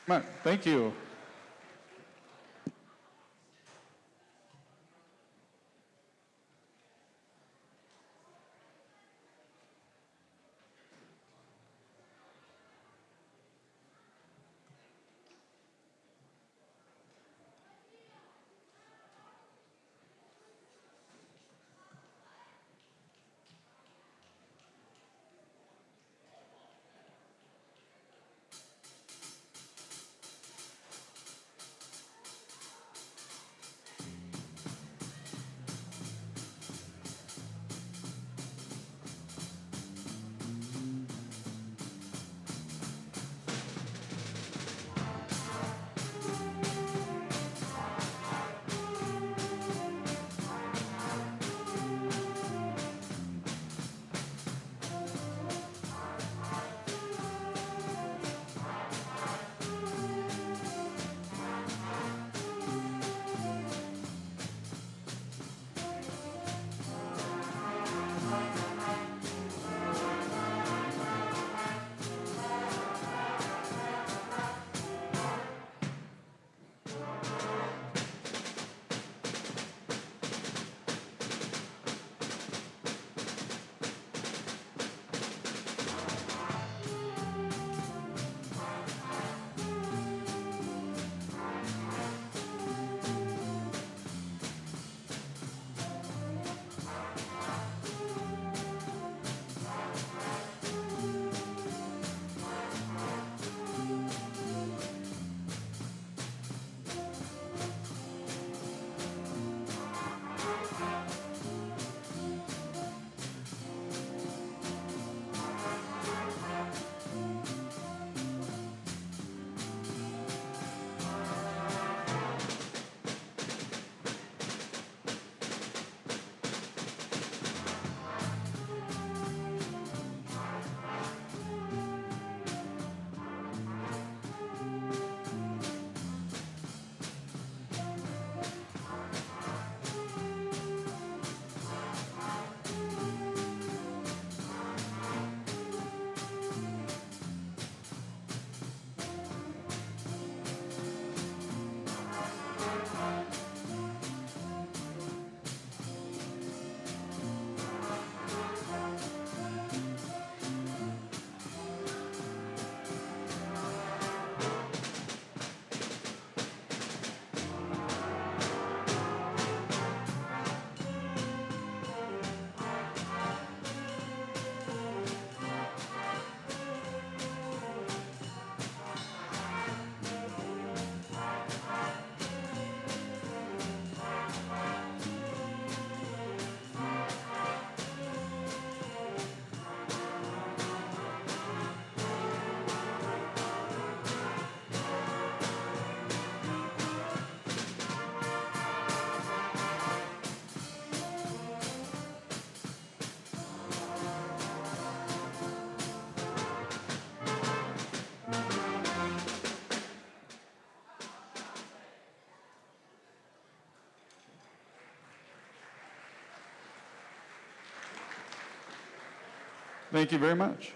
Come on. Thank you. Thank you very much.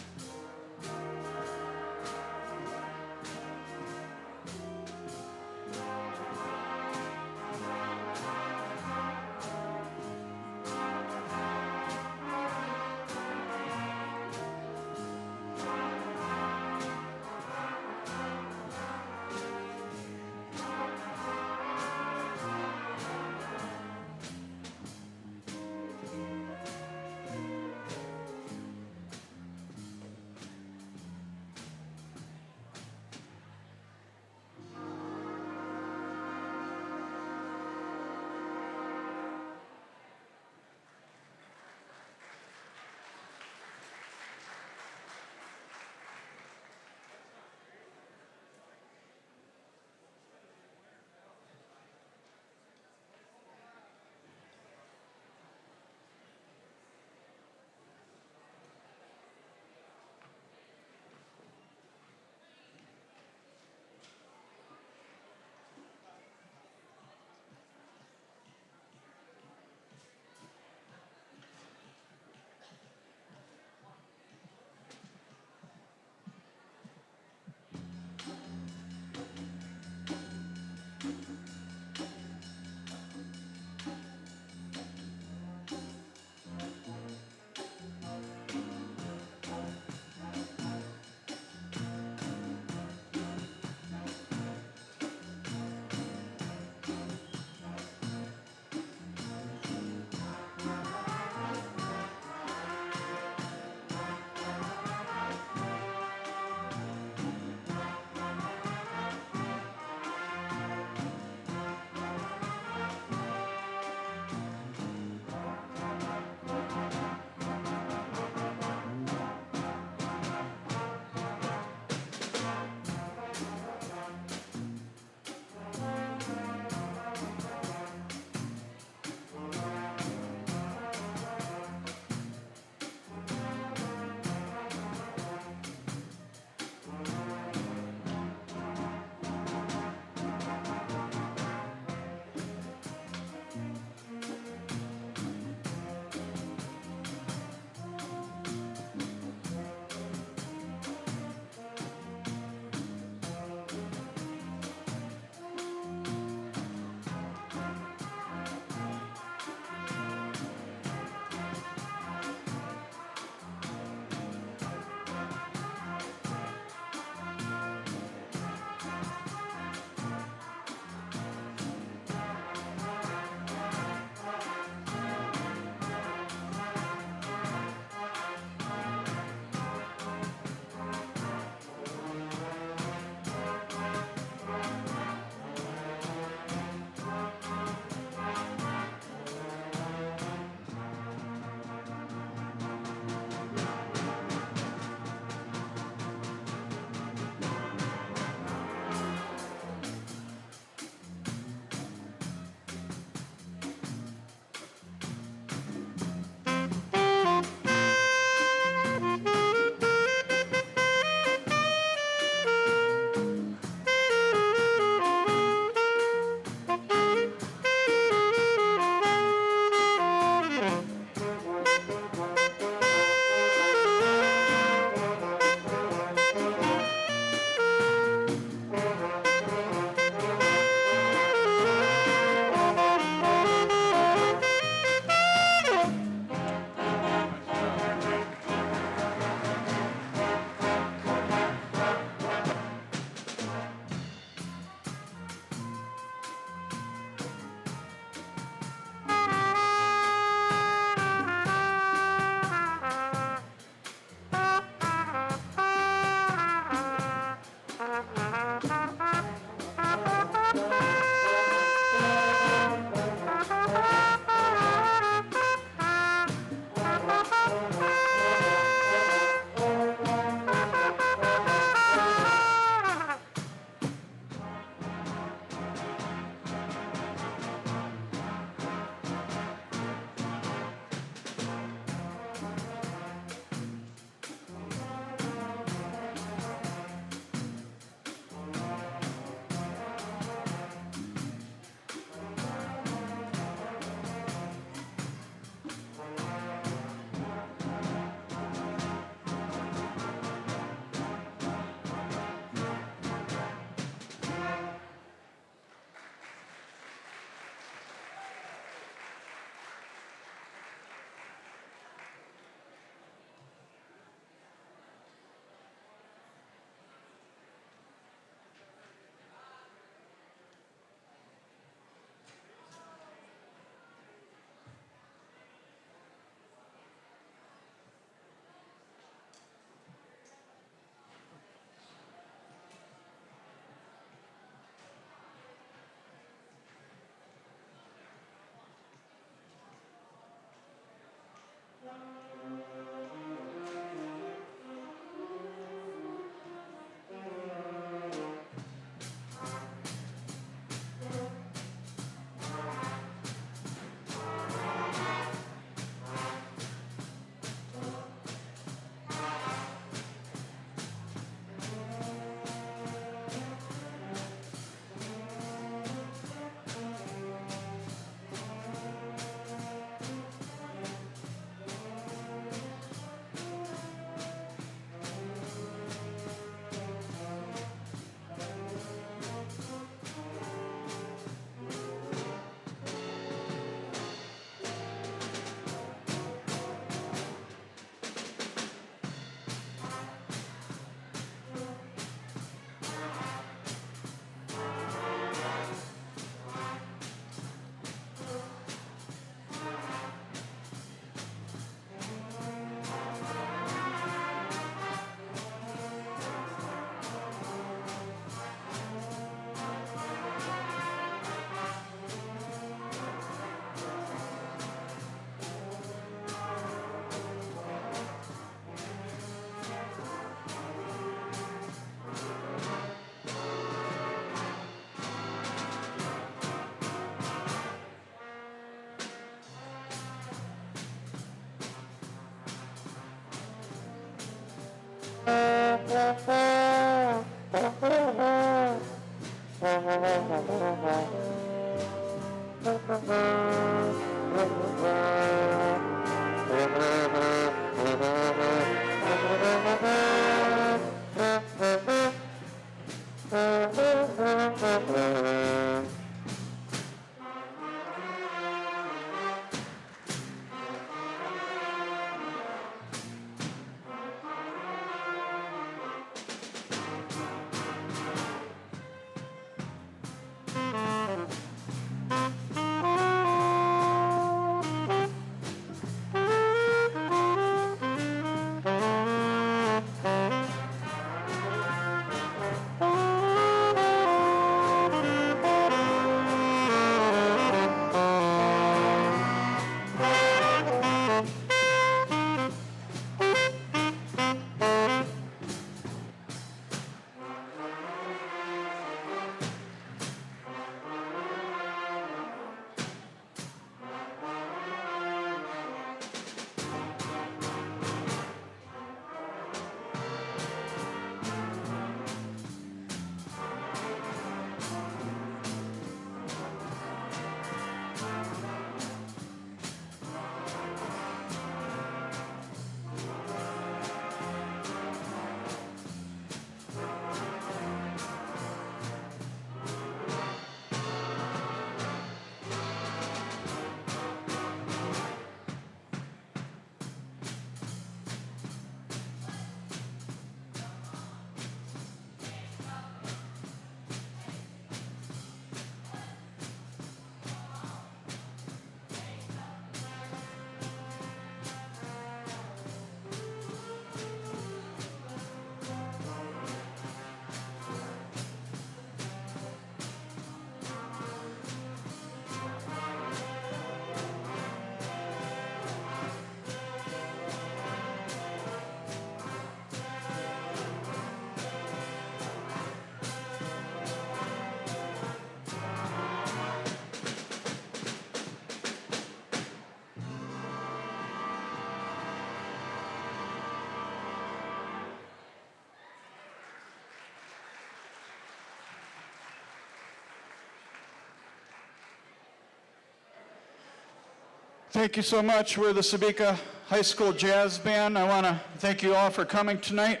Thank you so much. We're the Sabika High School Jazz Band. I want to thank you all for coming tonight.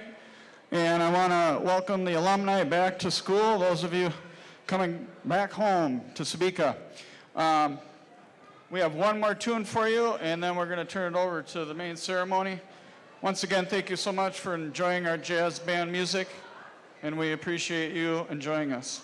And I want to welcome the alumni back to school, those of you coming back home to Sabika. We have one more tune for you, and then we're going to turn it over to the main ceremony. Once again, thank you so much for enjoying our jazz band music, and we appreciate you enjoying us.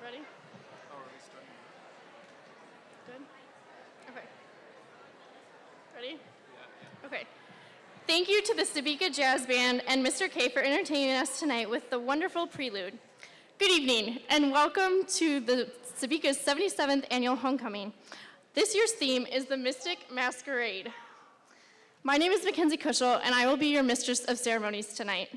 Ready? Oh, are we starting? Good? Okay. Ready? Yeah. Okay. Thank you to the Sabika Jazz Band and Mr. K for entertaining us tonight with the wonderful prelude. Good evening, and welcome to the Sabika's 77th annual homecoming. This year's theme is the Mystic Masquerade. My name is Mackenzie Cushel, and I will be your mistress of ceremonies tonight.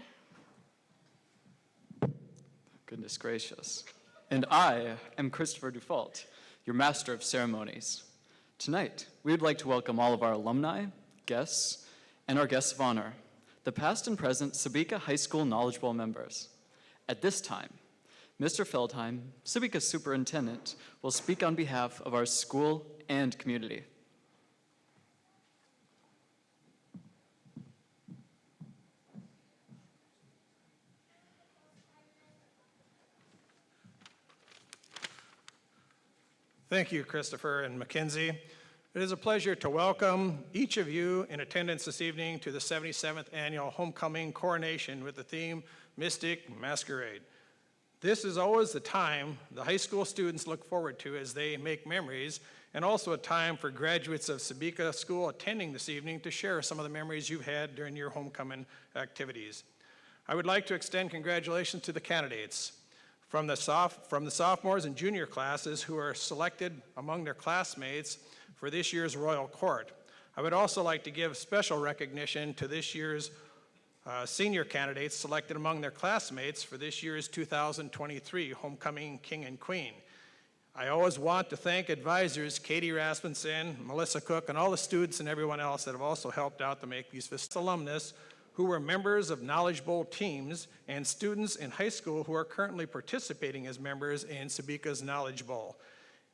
Goodness gracious. And I am Christopher Dufault, your master of ceremonies. Tonight, we would like to welcome all of our alumni, guests, and our guests of honor, the past and present Sabika High School Knowledge Bowl members. At this time, Mr. Feldheim, Sabika's superintendent, will speak on behalf of our school and community. Thank you, Christopher and Mackenzie. It is a pleasure to welcome each of you in attendance this evening to the 77th Annual Homecoming Coronation with the theme Mystic Masquerade. This is always the time the high school students look forward to as they make memories, and also a time for graduates of Sabika School attending this evening to share some of the memories you've had during your homecoming activities. I would like to extend congratulations to the candidates from the sophomores and junior classes who are selected among their classmates for this year's Royal Court. I would also like to give special recognition to this year's senior candidates selected among their classmates for this year's 2023 Homecoming King and Queen. I always want to thank advisors Katie Rasmussen, Melissa Cook, and all the students and everyone else that have also helped out to make these alumnus who were members of Knowledge Bowl teams, and students in high school who are currently participating as members in Sabika's Knowledge Bowl.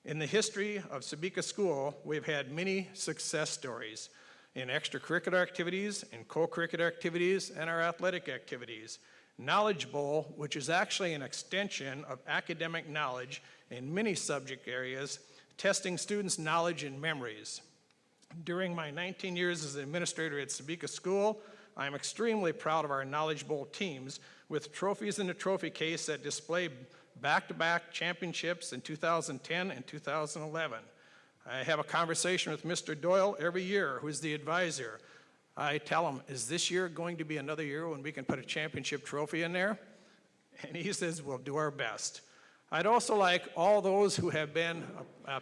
In the history of Sabika School, we've had many success stories in extracurricular activities, in co-curricular activities, and our athletic activities. Knowledge Bowl, which is actually an extension of academic knowledge in many subject areas, testing students' knowledge and memories. During my 19 years as an administrator at Sabika School, I am extremely proud of our Knowledge Bowl teams with trophies in the trophy case that display back-to-back championships in 2010 and 2011. I have a conversation with Mr. Doyle every year, who's the advisor. I tell him, is this year going to be another year when we can put a championship trophy in there? And he says, we'll do our best. I'd also like all those who have been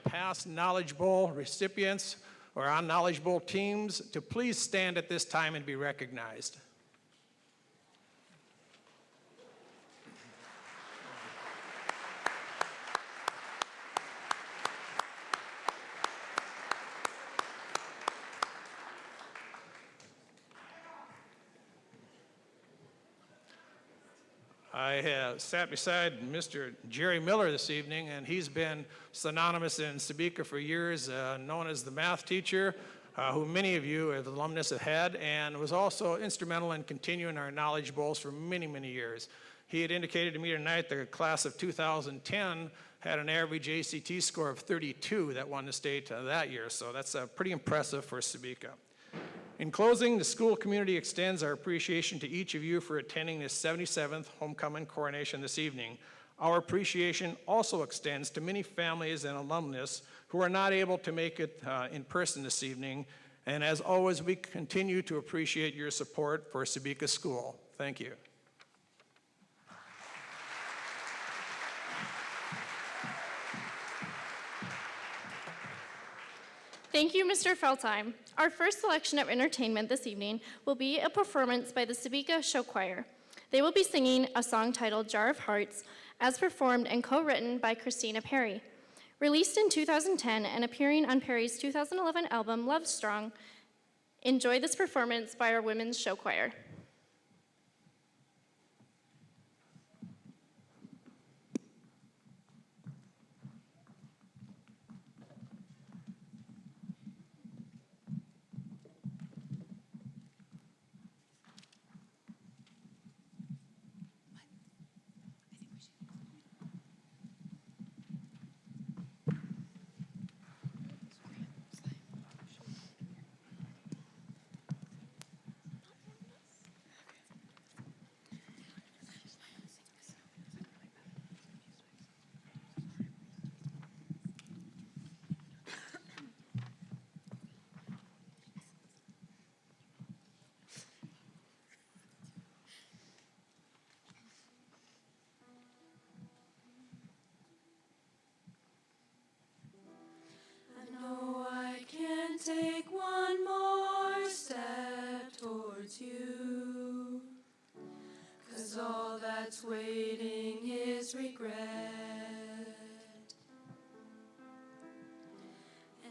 past Knowledge Bowl recipients or on Knowledge Bowl teams to please stand at this time and be recognized. I have sat beside Mr. Jerry Miller this evening, and he's been synonymous in Sabika for years, known as the math teacher, who many of you as alumnus have had, and was also instrumental in continuing our Knowledge Bowls for many, many years. He had indicated to me tonight the class of 2010 had an average ACT score of 32 that won the state that year, so that's pretty impressive for Sabika. In closing, the school community extends our appreciation to each of you for attending this 77th Homecoming Coronation this evening. Our appreciation also extends to many families and alumnus who are not able to make it in person this evening. And as always, we continue to appreciate your support for Sabika School. Thank you. Thank you, Mr. Feldheim. Our first selection of entertainment this evening will be a performance by the Sabika Show Choir. They will be singing a song titled Jar of Hearts, as performed and co-written by Christina Perry. Released in 2010 and appearing on Perry's 2011 album, Love Strong, enjoy this performance by our Women's Show Choir.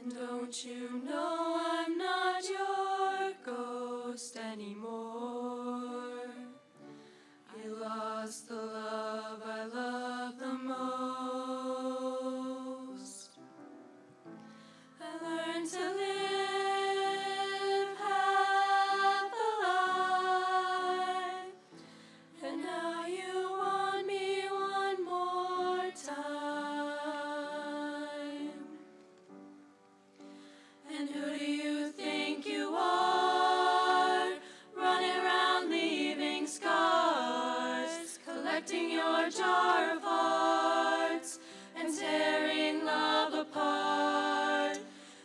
Don't you know I'm not your ghost anymore? I lost the love I love the most. I learned to live half alive, and now you want me one more time. And who do you think you are, running around leaving scars, collecting your jar of hearts and tearing love apart?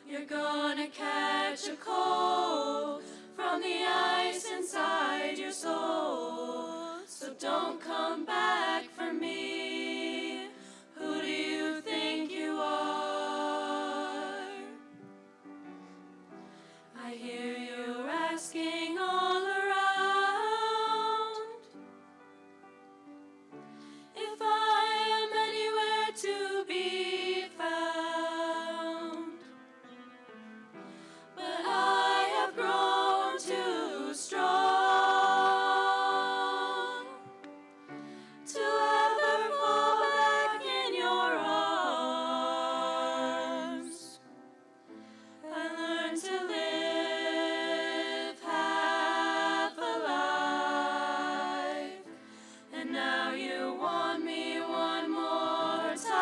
You're gonna catch a cold from the ice inside your soul, so don't come back for me. Who do you think you are? I hear you asking all around if I am anywhere to be found. But I have grown too strong to ever fall back in your arms. I learned to live half alive, and now you want me one more time.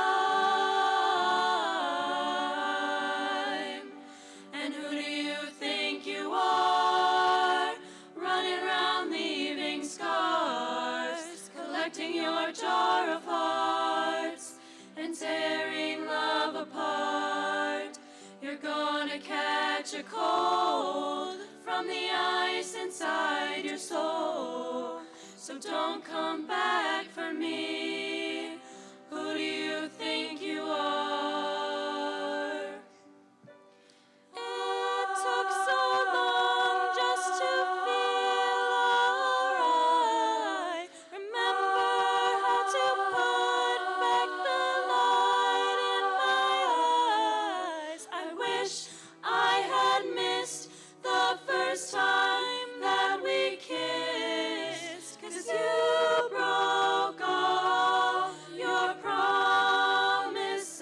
And who do you think you are, running around leaving scars, collecting your jar of hearts and tearing love apart? You're gonna catch a cold from the ice inside your soul, so don't come back for me. Who do you think you are? It took so long just to feel alright. Remember how to put back the light in my eyes. I wish I had missed the first time that we kissed, 'cause you broke all your promises,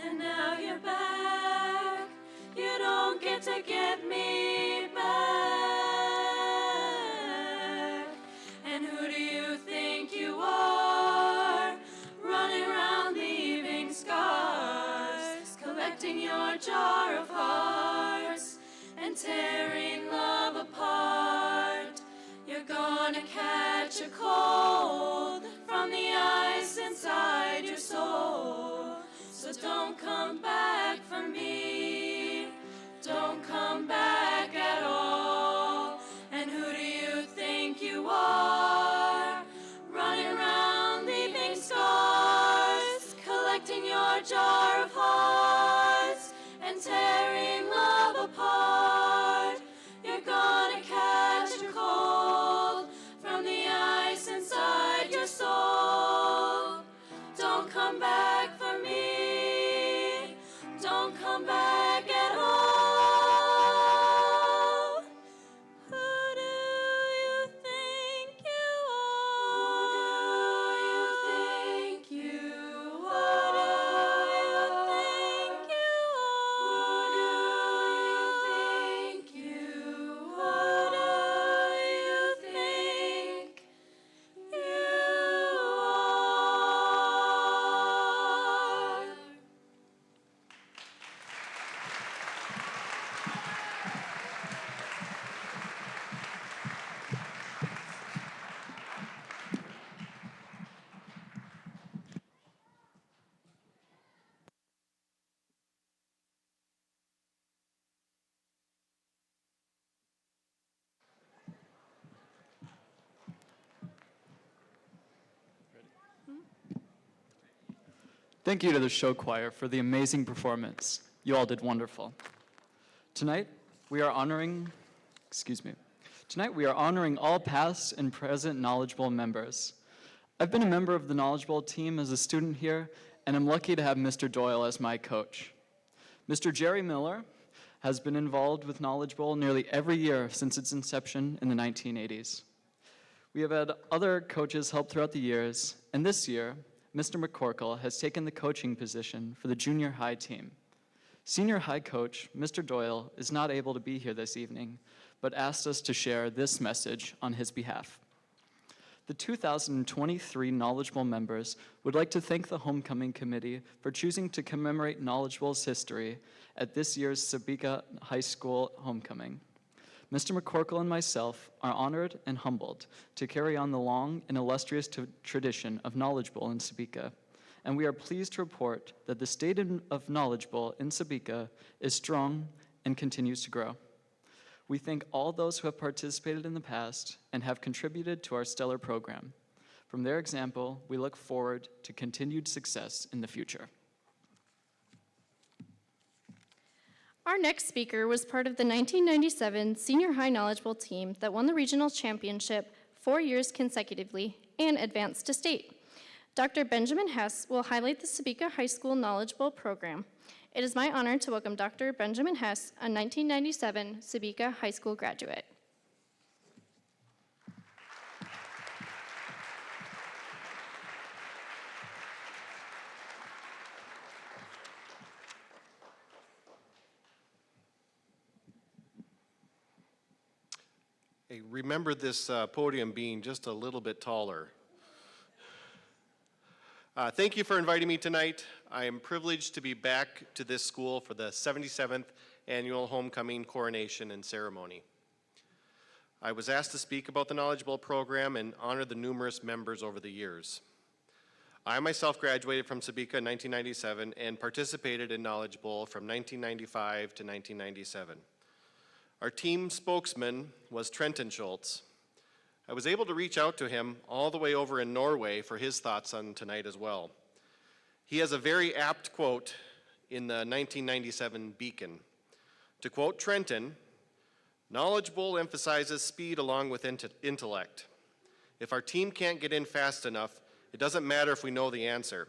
and now you're back. You don't get to get me back. And who do you think you are, running around leaving scars, collecting your jar of hearts and tearing love apart? You're gonna catch a cold from the ice inside your soul, so don't come back for me. Don't come back at all. And who do you think you are, running around leaving scars, collecting your jar of hearts and tearing love apart? You're gonna catch a cold from the ice inside your soul. Don't come back for me. Don't come back at all. Who do you think you are? Who do you think you are? Who do you think you are? Who do you think you are? Who do you think you are? Thank you to the show choir for the amazing performance. You all did wonderful. Tonight, we are honoring all past and present knowledgeable members. I've been a member of the knowledgeable team as a student here, and I'm lucky to have Mr. Doyle as my coach. Mr. Jerry Miller has been involved with Knowledge Bowl nearly every year since its inception in the 1980s. We have had other coaches help throughout the years, and this year, Mr. McCorkle has taken the coaching position for the junior high team. Senior high coach, Mr. Doyle, is not able to be here this evening, but asked us to share this message on his behalf. The 2023 Knowledge Bowl members would like to thank the Homecoming Committee for choosing to commemorate Knowledge Bowl's history at this year's Sebeka High School homecoming. Mr. McCorkle and myself are honored and humbled to carry on the long and illustrious tradition of Knowledge Bowl in Sebeka, and we are pleased to report that the state of Knowledge Bowl in Sebeka is strong and continues to grow. We thank all those who have participated in the past and have contributed to our stellar program. From their example, we look forward to continued success in the future. Our next speaker was part of the 1997 Senior High Knowledge Bowl team that won the regional championship 4 years consecutively and advanced to state. Dr. Benjamin Hess will highlight the Sebeka High School Knowledge Bowl program. It is my honor to welcome Dr. Benjamin Hess, a 1997 Sebeka High School graduate. Hey, remember this podium being just a little bit taller. Thank you for inviting me tonight. I am privileged to be back to this school for the 77th annual homecoming coronation and ceremony. I was asked to speak about the Knowledge Bowl program and honor the numerous members over the years. I myself graduated from Sebeka in 1997 and participated in Knowledge Bowl from 1995 to 1997. Our team spokesman was Trenton Schultz. I was able to reach out to him all the way over in Norway for his thoughts on tonight as well. He has a very apt quote in the 1997 Beacon. To quote Trenton, "Knowledge Bowl emphasizes speed along with intellect. If our team can't get in fast enough, it doesn't matter if we know the answer.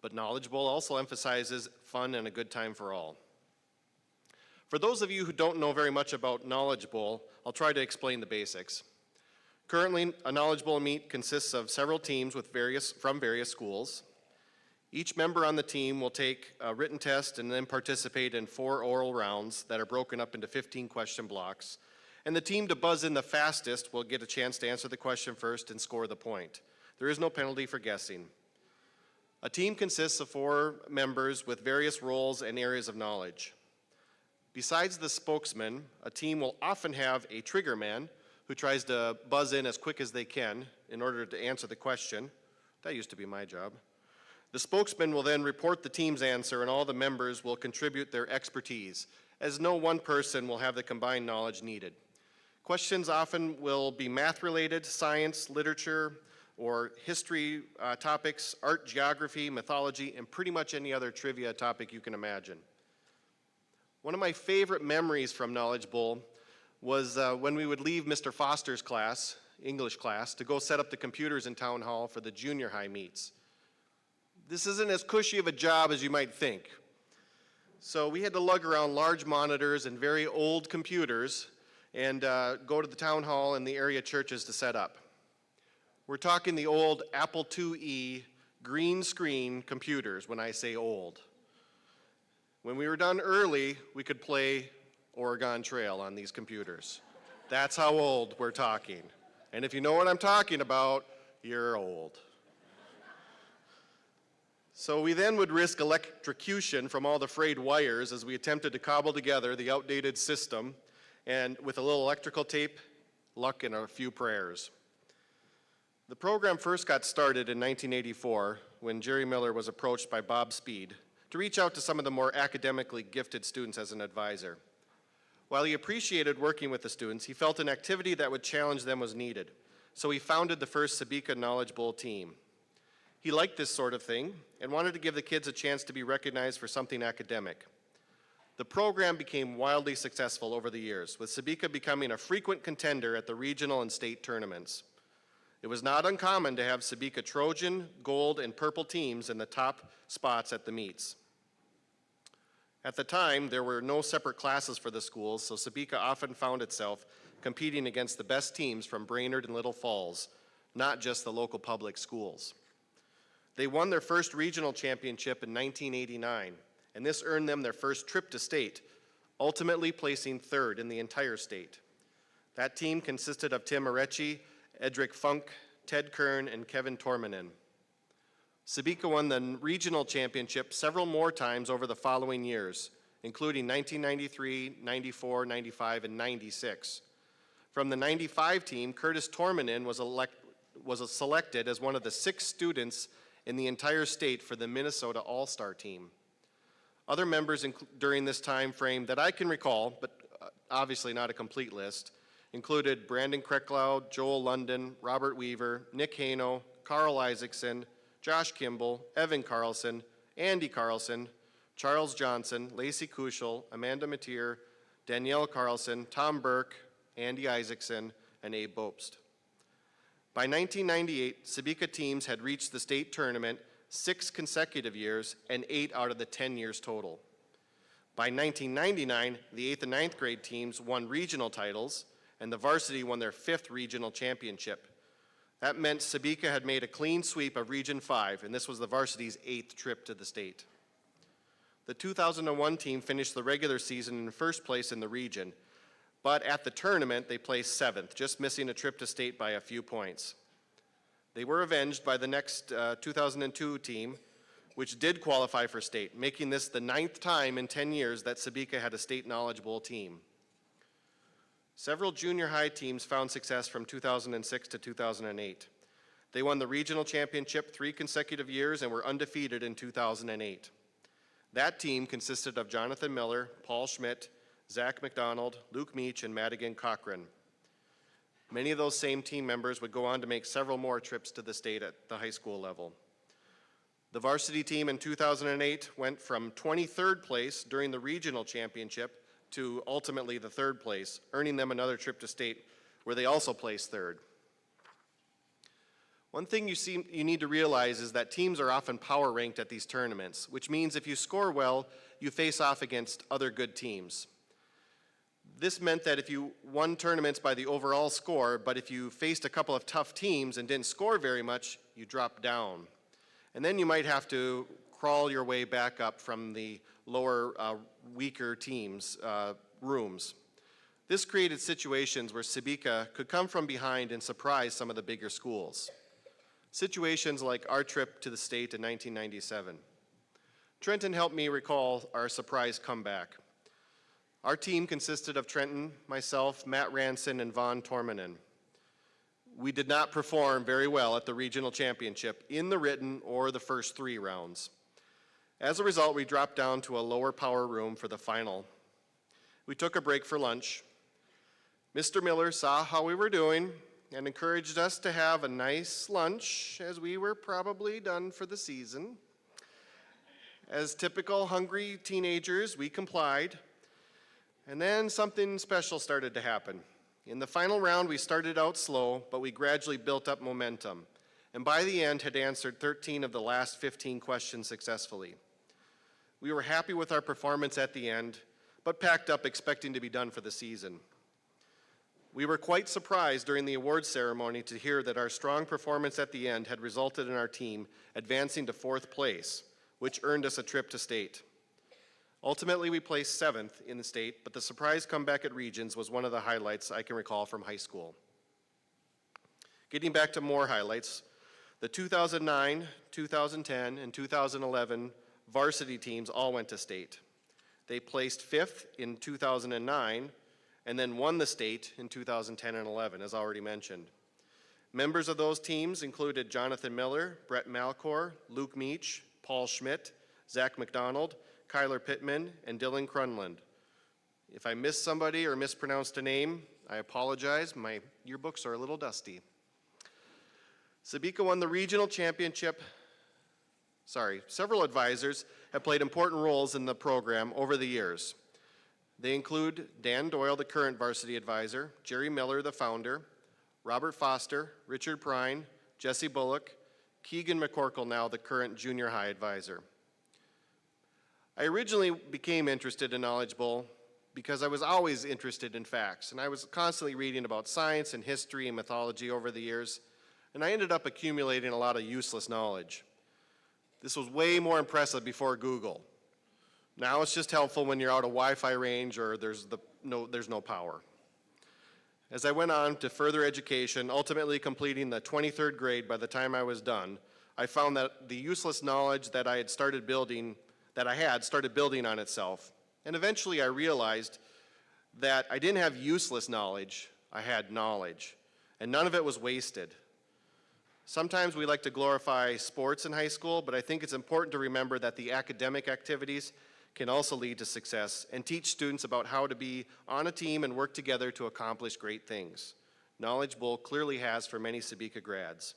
But Knowledge Bowl also emphasizes fun and a good time for all." For those of you who don't know very much about Knowledge Bowl, I'll try to explain the basics. Currently, a Knowledge Bowl meet consists of several teams from various schools. Each member on the team will take a written test and then participate in 4 oral rounds that are broken up into 15 question blocks. And the team to buzz in the fastest will get a chance to answer the question first and score the point. There is no penalty for guessing. A team consists of 4 members with various roles and areas of knowledge. Besides the spokesman, a team will often have a trigger man who tries to buzz in as quick as they can in order to answer the question. That used to be my job. The spokesman will then report the team's answer, and all the members will contribute their expertise, as no one person will have the combined knowledge needed. Questions often will be math-related, science, literature, or history topics, art, geography, mythology, and pretty much any other trivia topic you can imagine. One of my favorite memories from Knowledge Bowl was when we would leave Mr. Foster's class, English class, to go set up the computers in town hall for the junior high meets. This isn't as cushy of a job as you might think. So we had to lug around large monitors and very old computers and go to the town hall and the area churches to set up. We're talking the old Apple IIe green screen computers when I say old. When we were done early, we could play Oregon Trail on these computers. That's how old we're talking. And if you know what I'm talking about, you're old. So we then would risk electrocution from all the frayed wires as we attempted to cobble together the outdated system, and with a little electrical tape, luck, and a few prayers. The program first got started in 1984 when Jerry Miller was approached by Bob Speed to reach out to some of the more academically gifted students as an advisor. While he appreciated working with the students, he felt an activity that would challenge them was needed. So he founded the first Sebeka Knowledge Bowl team. He liked this sort of thing and wanted to give the kids a chance to be recognized for something academic. The program became wildly successful over the years, with Sebeka becoming a frequent contender at the regional and state tournaments. It was not uncommon to have Sebeka Trojan, Gold, and Purple teams in the top spots at the meets. At the time, there were no separate classes for the schools, so Sebeka often found itself competing against the best teams from Brainerd and Little Falls, not just the local public schools. They won their first regional championship in 1989, and this earned them their first trip to state, ultimately placing third in the entire state. That team consisted of Tim Arechi, Edric Funk, Ted Kern, and Kevin Tormanen. Sebeka won the regional championship several more times over the following years, including 1993, 94, 95, and 96. From the 95 team, Curtis Tormanen was selected as one of the 6 students in the entire state for the Minnesota All-Star team. Other members during this time frame that I can recall, but obviously not a complete list, included Brandon Krecklau, Joel London, Robert Weaver, Nick Hano, Carl Isaacson, Josh Kimball, Evan Carlson, Andy Carlson, Charles Johnson, Lacey Kuschel, Amanda Mateer, Danielle Carlson, Tom Burke, Andy Isaacson, and Abe Bobst. By 1998, Sebeka teams had reached the state tournament 6 consecutive years and 8 out of the 10 years total. By 1999, the 8th and 9th grade teams won regional titles, and the varsity won their 5th regional championship. That meant Sebeka had made a clean sweep of Region 5, and this was the varsity's 8th trip to the state. The 2001 team finished the regular season in first place in the region, but at the tournament they placed 7th, just missing a trip to state by a few points. They were avenged by the next 2002 team, which did qualify for state, making this the 9th time in 10 years that Sebeka had a state-knowledgeable team. Several junior high teams found success from 2006 to 2008. They won the regional championship 3 consecutive years and were undefeated in 2008. That team consisted of Jonathan Miller, Paul Schmidt, Zach McDonald, Luke Meach, and Madigan Cochran. Many of those same team members would go on to make several more trips to the state at the high school level. The varsity team in 2008 went from 23rd place during the regional championship to ultimately the 3rd place, earning them another trip to state where they also placed 3rd. One thing you need to realize is that teams are often power ranked at these tournaments, which means if you score well, you face off against other good teams. This meant that if you won tournaments by the overall score, but if you faced a couple of tough teams and didn't score very much, you dropped down. And then you might have to crawl your way back up from the lower, weaker teams' rooms. This created situations where Sebeka could come from behind and surprise some of the bigger schools. Situations like our trip to the state in 1997. Trenton helped me recall our surprise comeback. Our team consisted of Trenton, myself, Matt Ranson, and Vaughn Tormanen. We did not perform very well at the regional championship in the written or the first 3 rounds. As a result, we dropped down to a lower power room for the final. We took a break for lunch. Mr. Miller saw how we were doing and encouraged us to have a nice lunch, as we were probably done for the season. As typical hungry teenagers, we complied. And then something special started to happen. In the final round, we started out slow, but we gradually built up momentum, and by the end had answered 13 of the last 15 questions successfully. We were happy with our performance at the end, but packed up expecting to be done for the season. We were quite surprised during the awards ceremony to hear that our strong performance at the end had resulted in our team advancing to 4th place, which earned us a trip to state. Ultimately, we placed 7th in the state, but the surprise comeback at regions was one of the highlights I can recall from high school. Getting back to more highlights, the 2009, 2010, and 2011 varsity teams all went to state. They placed 5th in 2009 and then won the state in 2010 and 11, as already mentioned. Members of those teams included Jonathan Miller, Brett Malcor, Luke Meach, Paul Schmidt, Zach McDonald, Kyler Pittman, and Dylan Crunland. If I missed somebody or mispronounced a name, I apologize. My yearbooks are a little dusty. Sebeka won the regional championship. Several advisors have played important roles in the program over the years. They include Dan Doyle, the current varsity advisor, Jerry Miller, the founder, Robert Foster, Richard Prine, Jesse Bullock, Keegan McCorkle, now the current junior high advisor. I originally became interested in Knowledge Bowl because I was always interested in facts, and I was constantly reading about science and history and mythology over the years, and I ended up accumulating a lot of useless knowledge. This was way more impressive before Google. Now it's just helpful when you're out of Wi-Fi range or there's no power. As I went on to further education, ultimately completing the 23rd grade by the time I was done, I found that the useless knowledge that I had started building on itself. And eventually I realized that I didn't have useless knowledge, I had knowledge. And none of it was wasted. Sometimes we like to glorify sports in high school, but I think it's important to remember that the academic activities can also lead to success and teach students about how to be on a team and work together to accomplish great things. Knowledge Bowl clearly has for many Sebeka grads.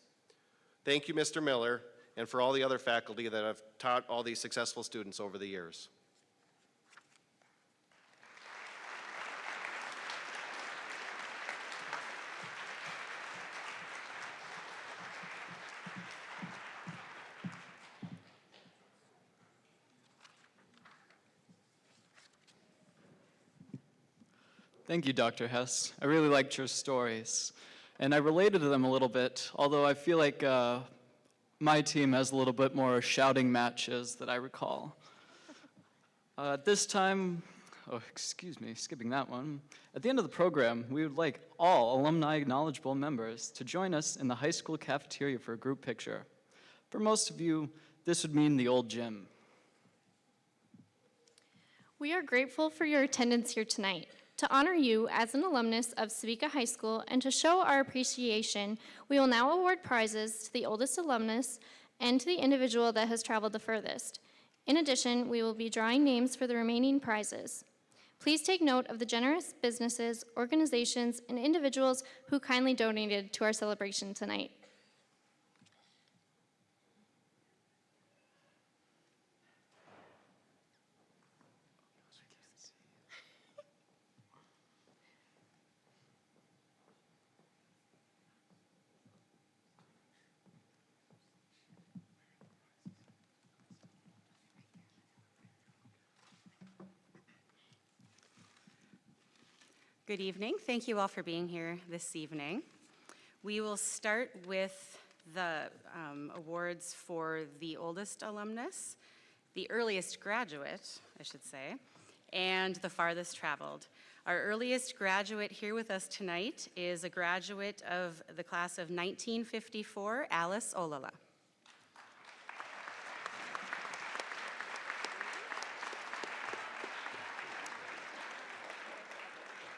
Thank you, Mr. Miller, and for all the other faculty that have taught all these successful students over the years. Thank you, Dr. Hess. I really liked your stories, and I related to them a little bit, although I feel like my team has a little bit more shouting matches that I recall. At this time, skipping that one. At the end of the program, we would like all Alumni Knowledge Bowl members to join us in the high school cafeteria for a group picture. For most of you, this would mean the old gym. We are grateful for your attendance here tonight. To honor you as an alumnus of Sebeka High School and to show our appreciation, we will now award prizes to the oldest alumnus and to the individual that has traveled the furthest. In addition, we will be drawing names for the remaining prizes. Please take note of the generous businesses, organizations, and individuals who kindly donated to our celebration tonight. Good evening. Thank you all for being here this evening. We will start with the awards for the oldest alumnus, the earliest graduate, I should say, and the farthest traveled. Our earliest graduate here with us tonight is a graduate of the class of 1954, Alice Olala.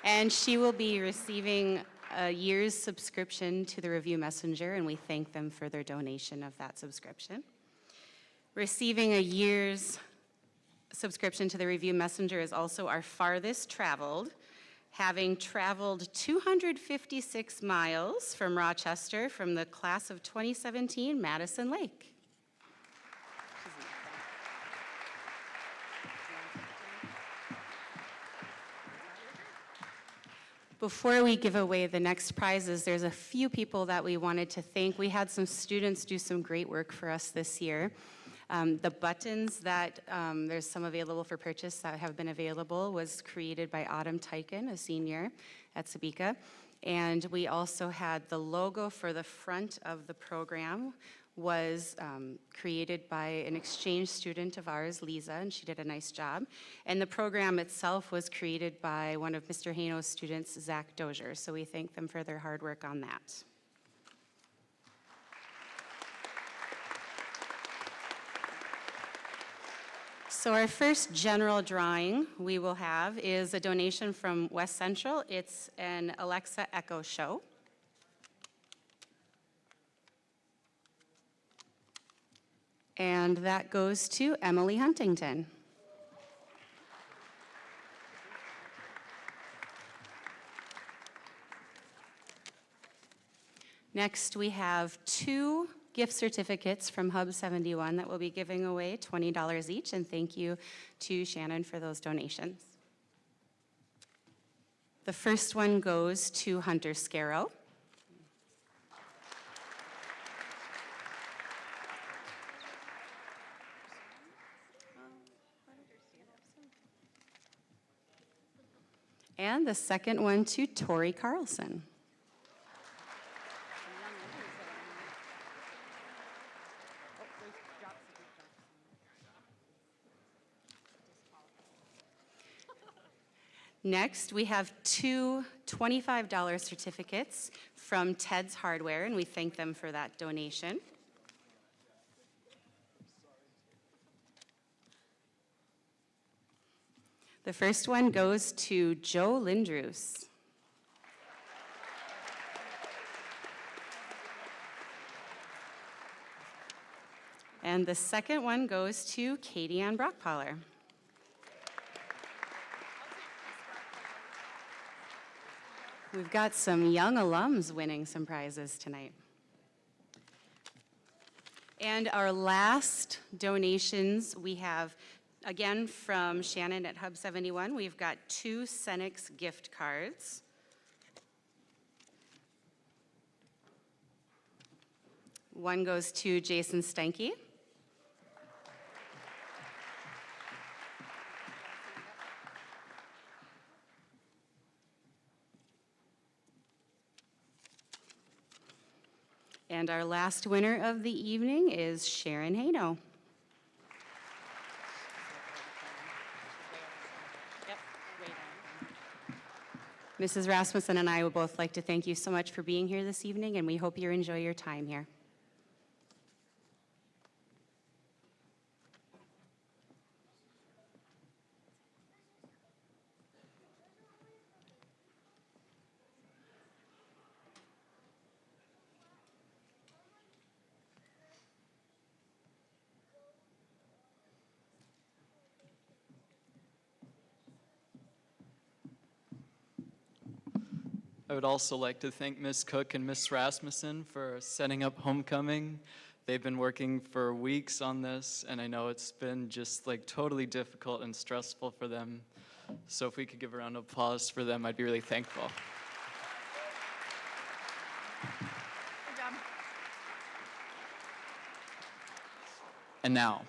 And she will be receiving a year's subscription to the Review Messenger, and we thank them for their donation of that subscription. Receiving a year's subscription to the Review Messenger is also our farthest traveled, having traveled 256 miles from Rochester from the class of 2017, Madison Lake. Before we give away the next prizes, there's a few people that we wanted to thank. We had some students do some great work for us this year. The buttons that there's some available for purchase that have been available was created by Autumn Tyken, a senior at Sebeka. And we also had the logo for the front of the program was created by an exchange student of ours, Lisa, and she did a nice job. And the program itself was created by one of Mr. Haino's students, Zach Dozier. So we thank them for their hard work on that. So our first general drawing we will have is a donation from West Central. It's an Alexa Echo Show. And that goes to Emily Huntington. Next, we have 2 gift certificates from Hub 71 that we'll be giving away, $20 each, and thank you to Shannon for those donations. The first one goes to Hunter Scarrow. And the second one to Tori Carlson. Next, we have two $25 certificates from Ted's Hardware, and we thank them for that donation. The first one goes to Joe Lindroos. And the second one goes to Katie Ann Brockpaller. We've got some young alums winning some prizes tonight. And our last donations we have, again, from Shannon at Hub 71. We've got two Cenex gift cards. One goes to Jason Steinke. And our last winner of the evening is Sharon Hano. Mrs. Rasmussen and I would both like to thank you so much for being here this evening, and we hope you enjoy your time here. I would also like to thank Ms. Cook and Ms. Rasmussen for setting up homecoming. They've been working for weeks on this, and I know it's been just like totally difficult and stressful for them. So if we could give a round of applause for them, I'd be really thankful. Good job. And now,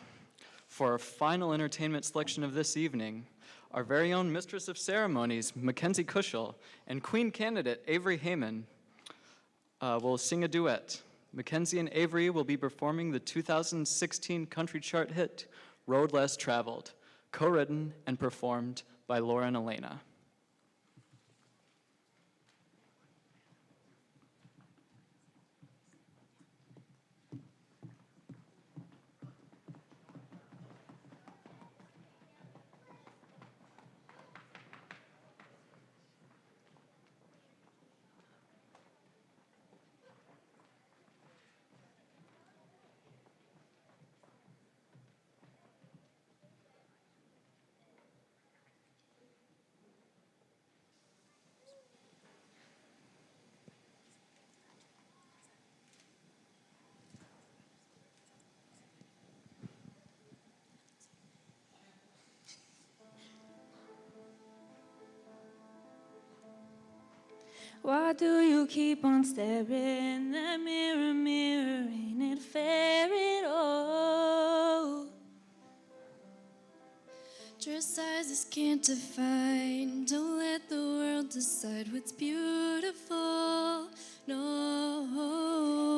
for our final entertainment selection of this evening, our very own Mistress of Ceremonies, Mackenzie Cushel, and Queen Candidate Avery Heyman will sing a duet. Mackenzie and Avery will be performing the 2016 country chart hit, Road Less Traveled, co-written and performed by Laura and Elena. Why do you keep on staring in that mirror, mirror? Ain't it fair at all? Dress sizes can't define. Don't let the world decide what's beautiful. No.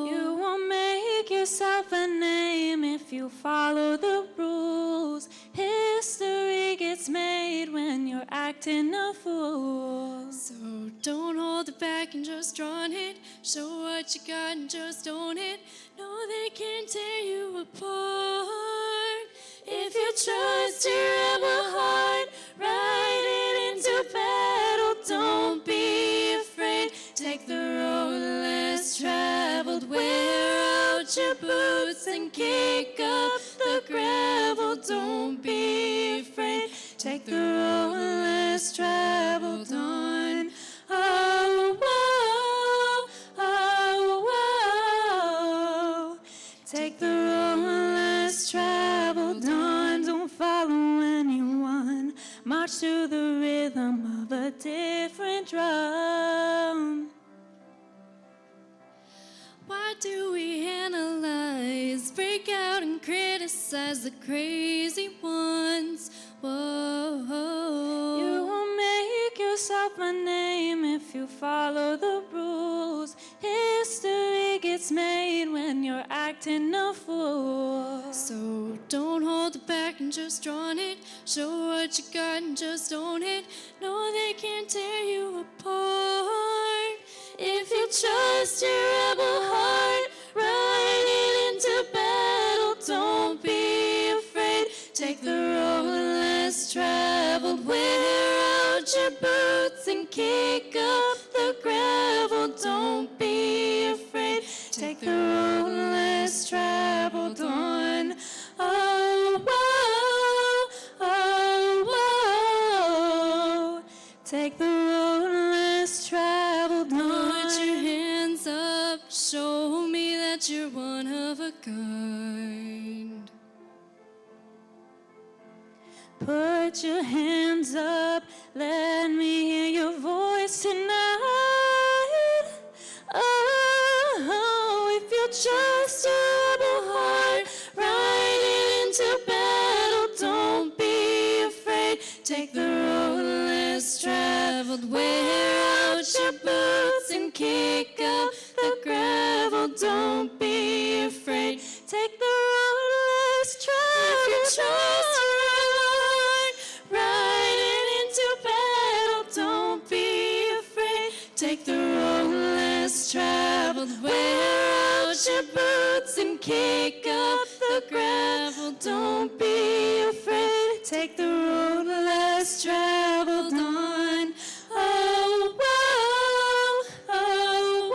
You won't make yourself a name if you follow the rules. History gets made when you're acting a fool. So don't hold it back and just draw it. Show what you got and just own it. No, they can't tear you apart. If you trust your rebel heart, ride it into battle. Don't be afraid. Take the road less traveled. Wear out your boots and kick up the gravel. Don't be afraid. Take the road less traveled on. Oh, oh, oh, oh. Take the road less traveled on. Don't follow anyone. March to the rhythm of a different drum. Why do we analyze, break out and criticize the crazy ones? Whoa. You won't make yourself both my name if you follow the rules. History gets made when you're acting a fool. So don't hold it back and just draw on it. Show what you got and just own it. No, they can't tear you apart. If you trust your rebel heart, riding into battle, don't be afraid. Take the road less traveled, wear out your boots and kick up the gravel. Don't be afraid. Take the road less traveled on. Oh, whoa, oh, whoa. Take the road less traveled on. Put your hands up, show me that you're one of a kind. Put your hands up, let me hear your voice tonight. Oh, if you trust your rebel heart, riding into battle, don't be afraid. Take the road less traveled, wear out your boots and kick up the gravel. Don't be afraid. Take the road less traveled. If you trust your heart, riding into battle, don't be afraid. Take the road less traveled, wear out your boots and kick up the gravel. Don't be afraid. Take the road less traveled on. Oh, whoa, oh,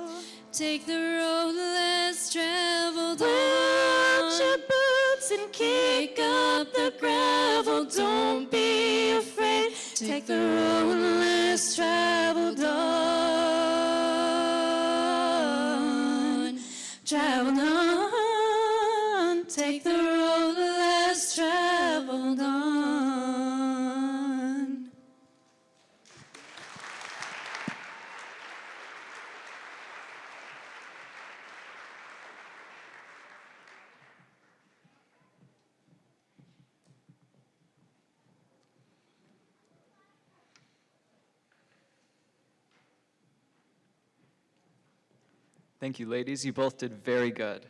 whoa. Take the road less traveled Wear out your on. boots and kick up the gravel. Don't be afraid. Take the road less traveled on. Traveled on. Take the road less traveled on. Thank you, ladies. You both did very good.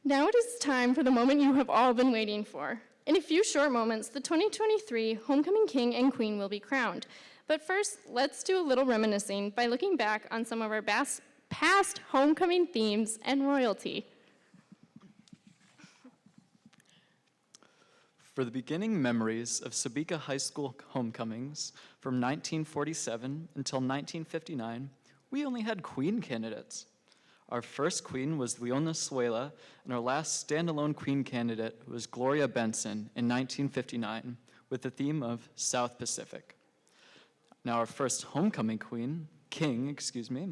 Now it is time for the moment you have all been waiting for. In a few short moments, the 2023 Homecoming King and Queen will be crowned. But first, let's do a little reminiscing by looking back on some of our past homecoming themes and royalty. For the beginning memories of Sabika High School homecomings from 1947 until 1959, we only had queen candidates. Our first queen was Leona Suela, and our last standalone queen candidate was Gloria Benson in 1959 with the theme of South Pacific. Now our first homecoming king,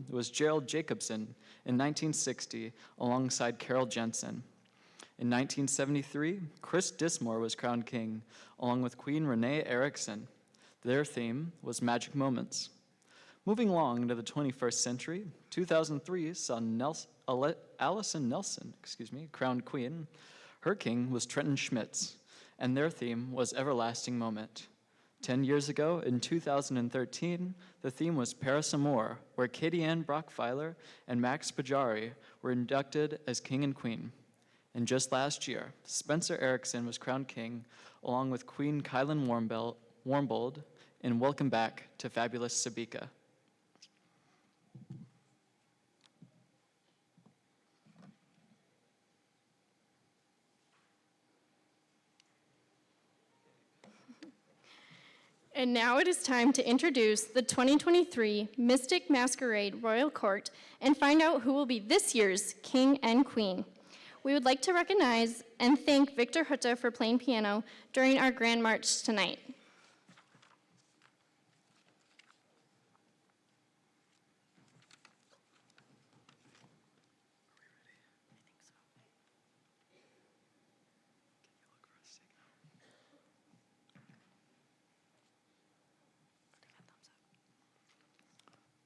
was Gerald Jacobson in 1960 alongside Carol Jensen. In 1973, Chris Dismore was crowned king along with Queen Renee Erickson. Their theme was Magic Moments. Moving along into the 21st century, 2003 saw Allison Nelson, crowned queen. Her king was Trenton Schmitz, and their theme was Everlasting Moment. 10 years ago, in 2013, the theme was Paris Amour, where Katie Ann Brockfiler and Max Pajari were inducted as king and queen. And just last year, Spencer Erickson was crowned king, along with Queen Kylan Warmbold, in Welcome Back to Fabulous Sabika. And now it is time to introduce the 2023 Mystic Masquerade Royal Court and find out who will be this year's king and queen. We would like to recognize and thank Victor Hutta for playing piano during our Grand March tonight.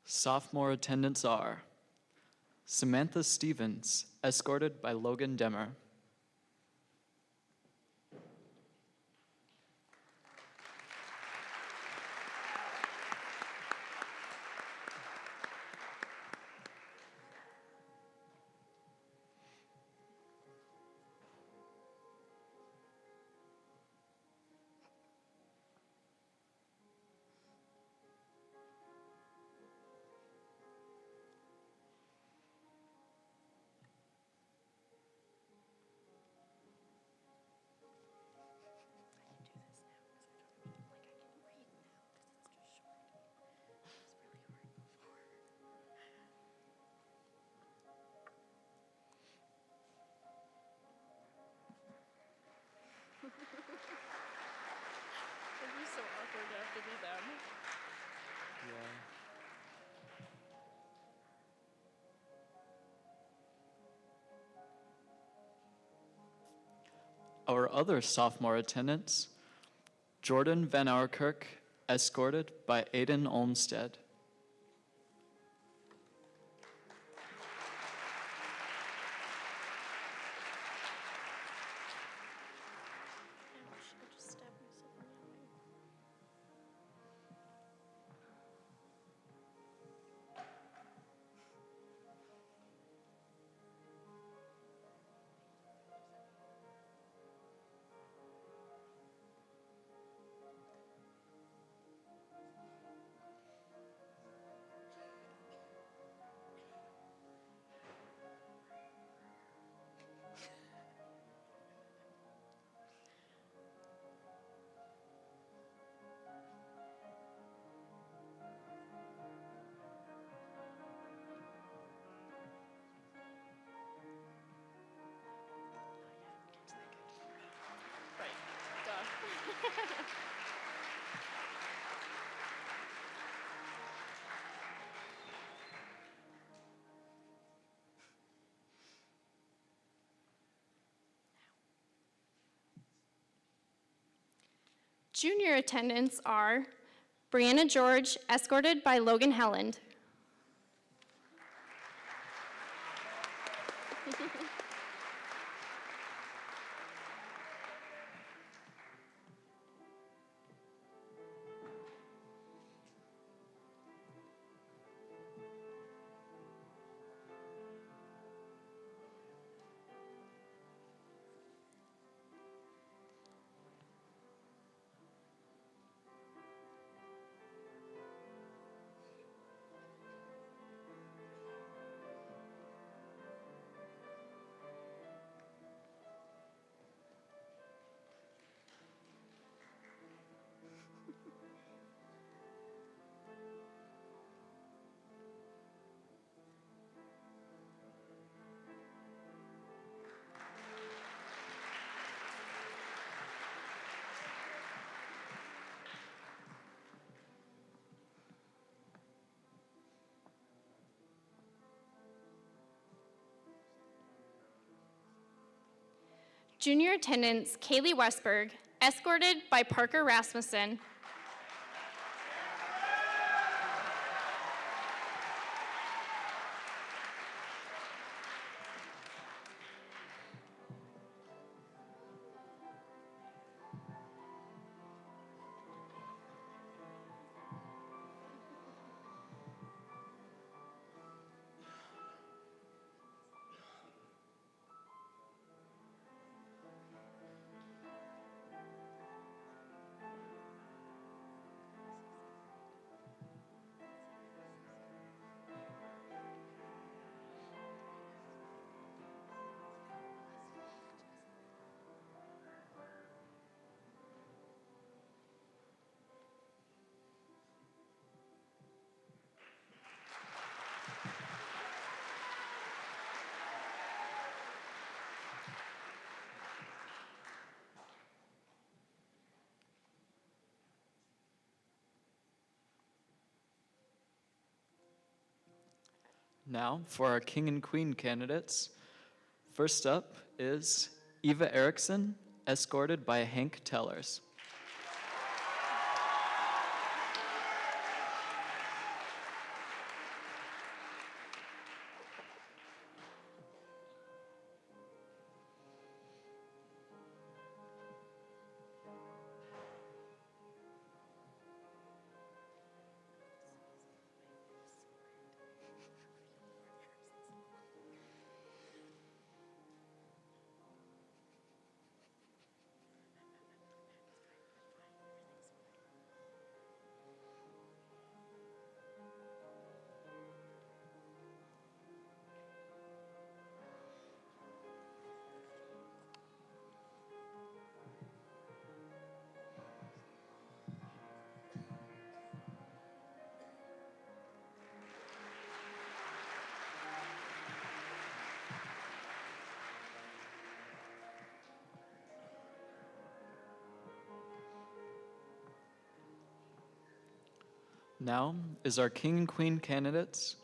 Sophomore attendants are Samantha Stevens, escorted by Logan Demmer. It'd be so awkward to have to be them. Our other sophomore attendants, Jordan Van Auerkirk, escorted by Aiden Olmstead. Ouch, I just stabbed myself in the eye. Right, duh. Junior attendants are Brianna George, escorted by Logan Helland. Junior attendants Kaylee Westberg, escorted by Parker Rasmussen. Now for our King and Queen candidates. First up is Eva Erickson, escorted by Hank Tellers. Now is our King and Queen candidates,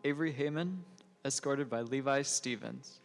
Avery Heyman, escorted by Levi Stevens.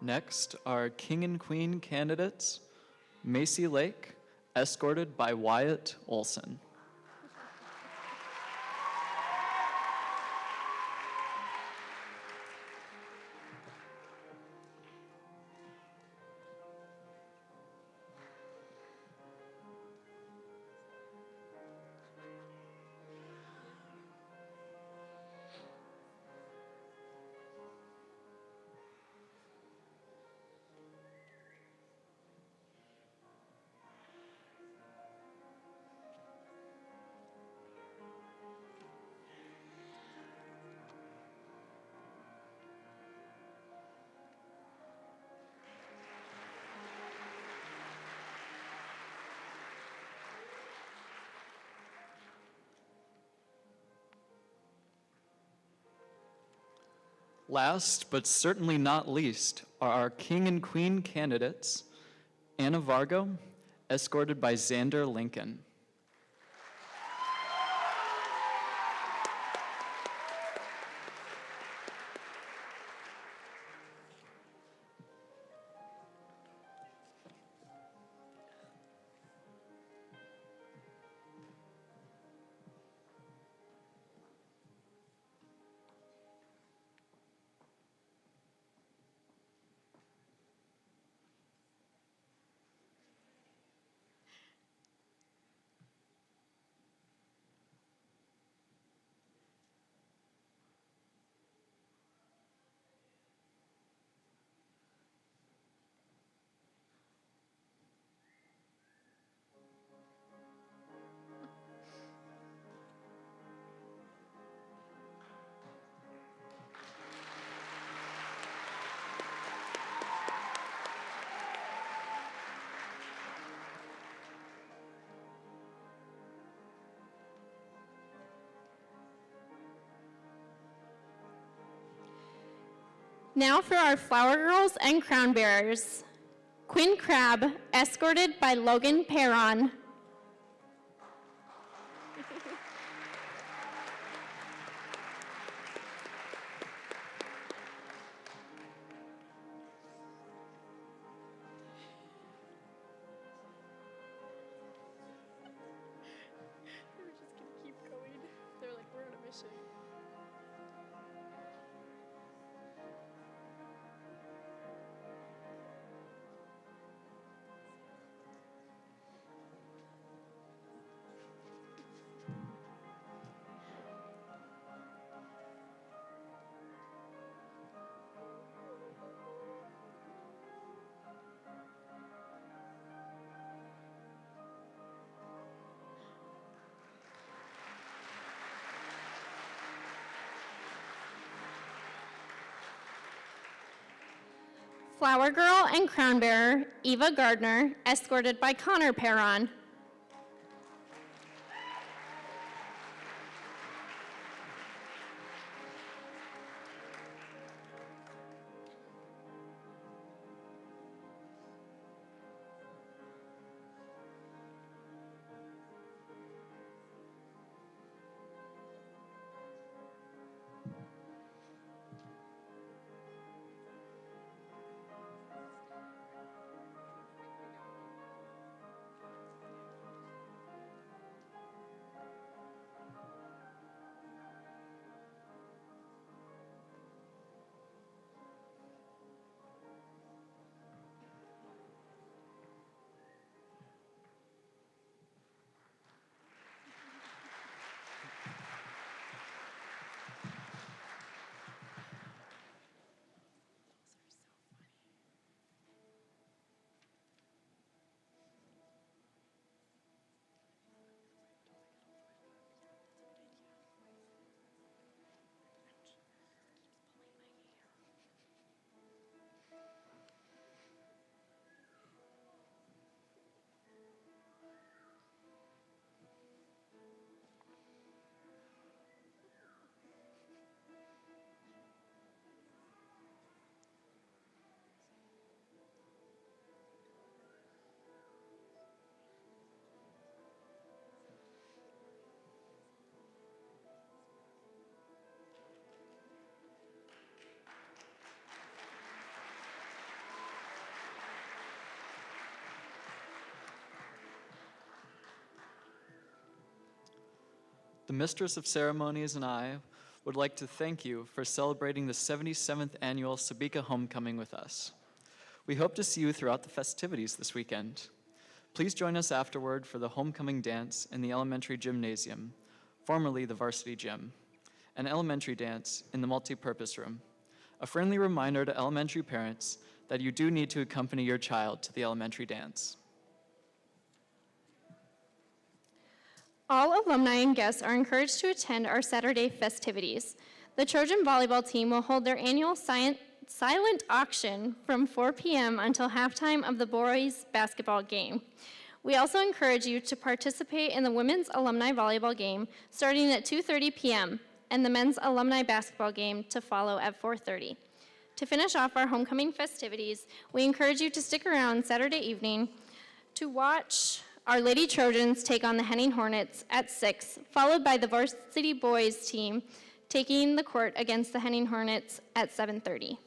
Next, our King and Queen candidates, Macy Lake, escorted by Wyatt Olson. Last, but certainly not least, are our King and Queen candidates, Anna Vargo, escorted by Xander Lincoln. Now for our flower girls and crown bearers. Quinn Crab, escorted by Logan Perron. They were just gonna keep going. They're like, we're on a mission. Flower girl and crown bearer, Eva Gardner, escorted by Connor Perron. Mistress of Ceremonies and I would like to thank you for celebrating the 77th annual Sabika Homecoming with us. We hope to see you throughout the festivities this weekend. Please join us afterward for the homecoming dance in the elementary gymnasium, formerly the varsity gym, an elementary dance in the multi-purpose room. A friendly reminder to elementary parents that you do need to accompany your child to the elementary dance. All alumni and guests are encouraged to attend our Saturday festivities. The Trojan volleyball team will hold their annual silent auction from 4 p.m. until halftime of the boys basketball game. We also encourage you to participate in the women's alumni volleyball game starting at 2:30 p.m. and the men's alumni basketball game to follow at 4:30. To finish off our homecoming festivities, we encourage you to stick around Saturday evening to watch our Lady Trojans take on the Henning Hornets at 6, followed by the varsity boys team taking the court against the Henning Hornets at 7:30.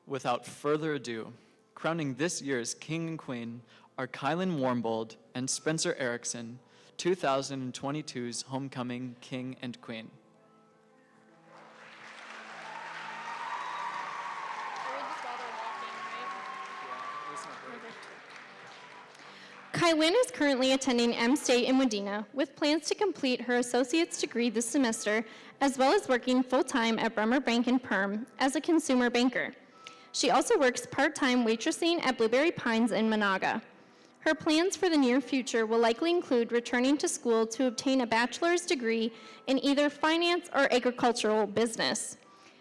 Without further ado, crowning this year's King and Queen are Kylan Warmbold and Spencer Erickson, 2022's Homecoming King and Queen. Kylin is currently attending M-State in Wadena with plans to complete her associate's degree this semester, as well as working full-time at Bremer Bank and Perm as a consumer banker. She also works part-time waitressing at Blueberry Pines in Monaga. Her plans for the near future will likely include returning to school to obtain a bachelor's degree in either finance or agricultural business.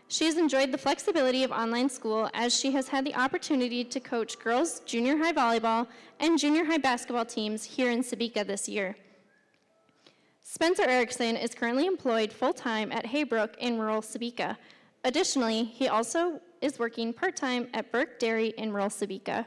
She has enjoyed the flexibility of online school as she has had the opportunity to coach girls' junior high volleyball and junior high basketball teams here in Sabika this year. Spencer Erickson is currently employed full-time at Haybrook in rural Sabika. Additionally, he also is working part-time at Burke Dairy in rural Sabika.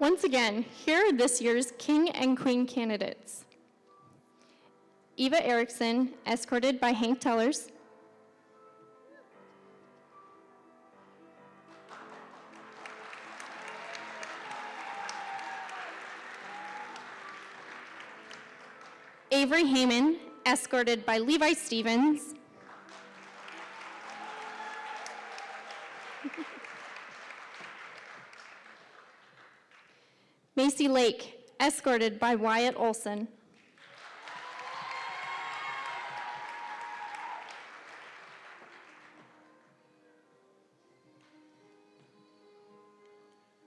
Once again, here are this year's King and Queen candidates. Eva Erickson, escorted by Hank Tellers. Avery Heyman, escorted by Levi Stevens. Macy Lake, escorted by Wyatt Olson.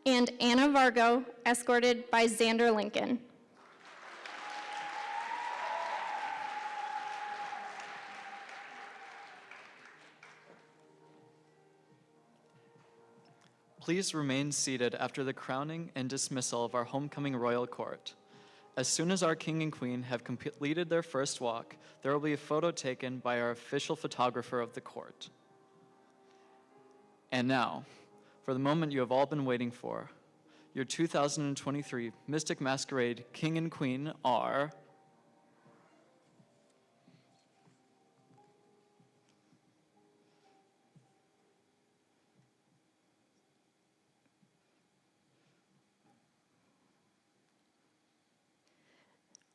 And Anna Vargo, escorted by Xander Lincoln. Please remain seated after the crowning and dismissal of our homecoming royal court. As soon as our king and queen have completed their first walk, there will be a photo taken by our official photographer of the court. And now, for the moment you have all been waiting for, your 2023 Mystic Masquerade King and Queen are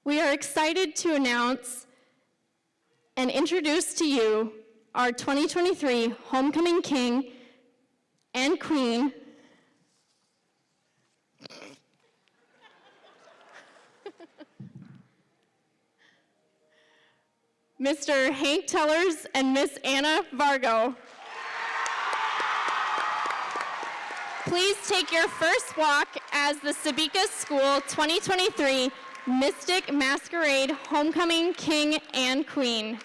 We are excited to announce and introduce to you our 2023 Homecoming King and Queen, Mr. Hank Tellers and Miss Anna Vargo. Please take your first walk as the Sabika School 2023 Mystic Masquerade Homecoming King and Queen.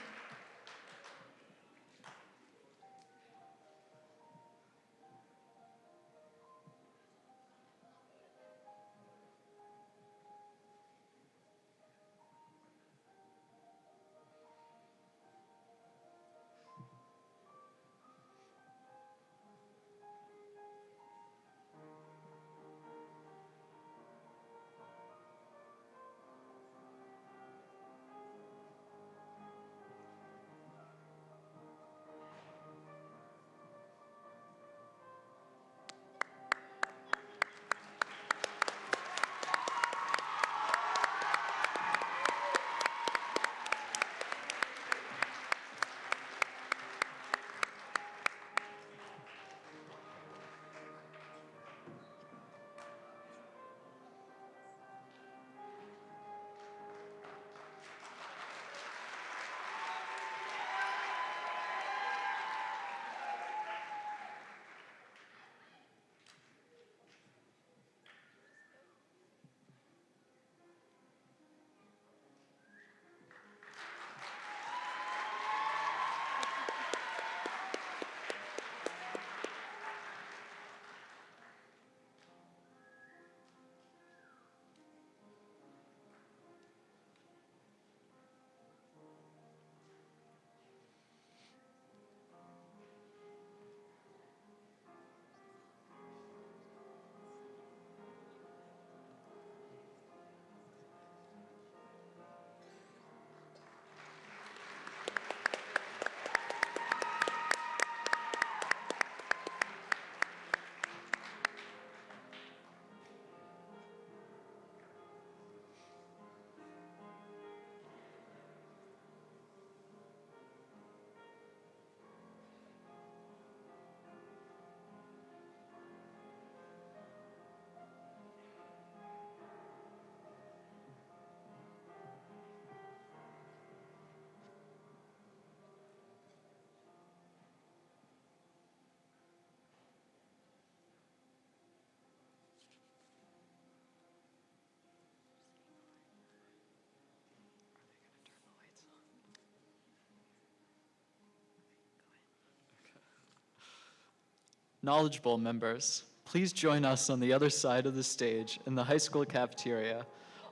Knowledgeable members, please join us on the other side of the stage in the high school cafeteria,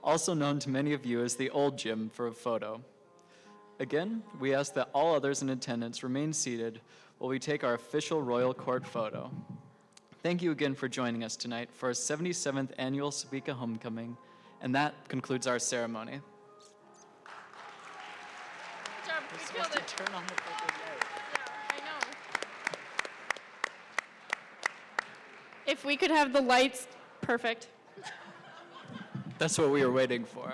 also known to many of you as the old gym, for a photo. Again, we ask that all others in attendance remain seated while we take our official Royal Court photo. Thank you again for joining us tonight for our 77th Annual Sabika Homecoming, and that concludes our ceremony. Good job. We killed it. Turn on the Yeah, I know. If we could have the lights, perfect. That's what we were waiting for.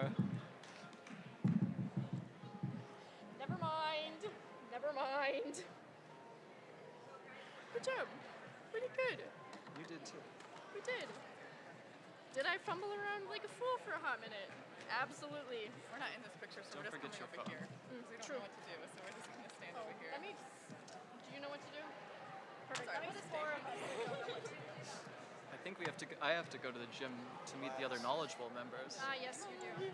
Never mind. Never mind. Good job. Pretty good. You did too. We did. Did I fumble around like a fool for a hot minute? Absolutely. We're not in this picture, so Don't we're just forget coming your over phone. here. So we don't True. know what to do, so we're just gonna stand over here. Let me. Do you know what to do? Perfect. Sorry, That was this is four of us. that don't know what to do. I think I have to go to the gym to meet the other knowledgeable members. Ah, yes, you do.